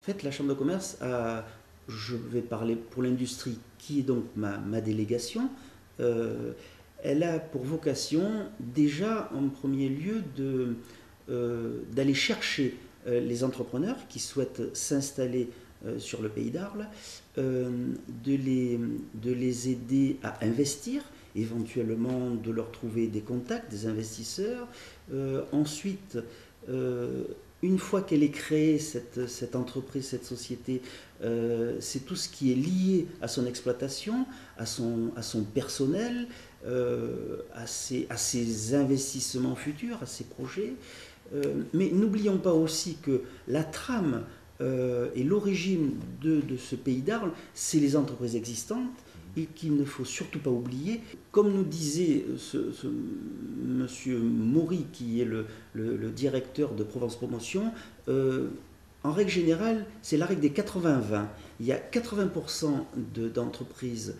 En fait, la Chambre de commerce a, je vais parler pour l'industrie, qui est donc ma délégation, euh, elle a pour vocation déjà en premier lieu d'aller chercher les entrepreneurs qui souhaitent s'installer sur le pays d'Arles, de les aider à investir, éventuellement de leur trouver des contacts, des investisseurs. Ensuite, une fois qu'elle est créée, cette entreprise, cette société, c'est tout ce qui est lié à son exploitation, à son personnel, à ses investissements futurs, à ses projets. Mais n'oublions pas aussi que la trame et l'origine de ce pays d'Arles, c'est les entreprises existantes et qu'il ne faut surtout pas oublier. Comme nous disait ce monsieur Maury, qui est le directeur de Provence Promotion, en règle générale, c'est la règle des 80-20. Il y a 80% d'entreprises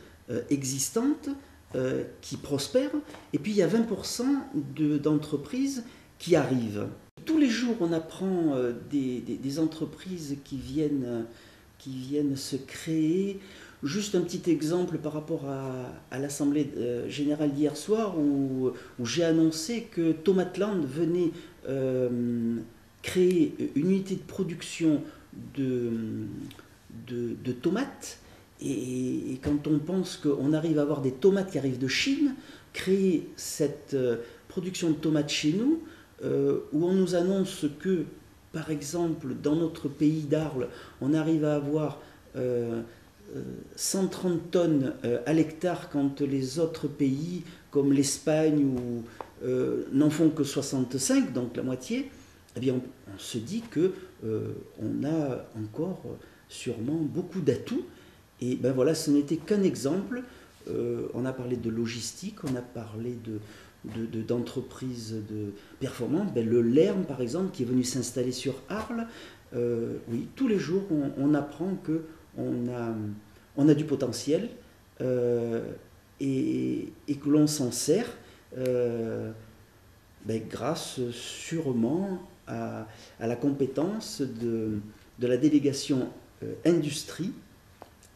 existantes qui prospèrent, et puis il y a 20% d'entreprises qui arrivent. Tous les jours, on apprend des entreprises qui viennent se créer. Juste un petit exemple par rapport à l'Assemblée générale d'hier soir où j'ai annoncé que Tomatland venait créer une unité de production de tomates. Et quand on pense qu'on arrive à avoir des tomates qui arrivent de Chine, créer cette production de tomates chez nous, où on nous annonce que, par exemple, dans notre pays d'Arles, on arrive à avoir 130 tonnes à l'hectare quand les autres pays, comme l'Espagne, n'en font que 65, donc la moitié, eh bien on se dit qu'on a encore sûrement beaucoup d'atouts. Et ben voilà, ce n'était qu'un exemple. On a parlé de logistique, on a parlé d'entreprises de performance. Ben, le LERM, par exemple, qui est venu s'installer sur Arles, oui, tous les jours, on apprend qu'on a du potentiel et que l'on s'en sert ben, grâce sûrement à la compétence de la délégation industrie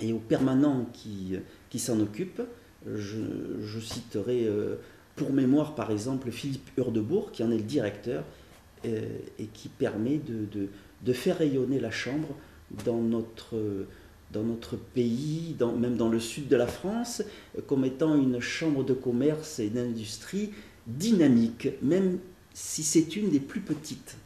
et aux permanents qui s'en occupent. Je citerai pour mémoire par exemple Philippe Hurdebourg qui en est le directeur et qui permet de faire rayonner la Chambre dans notre pays, même dans le sud de la France, comme étant une chambre de commerce et d'industrie dynamique, même si c'est une des plus petites.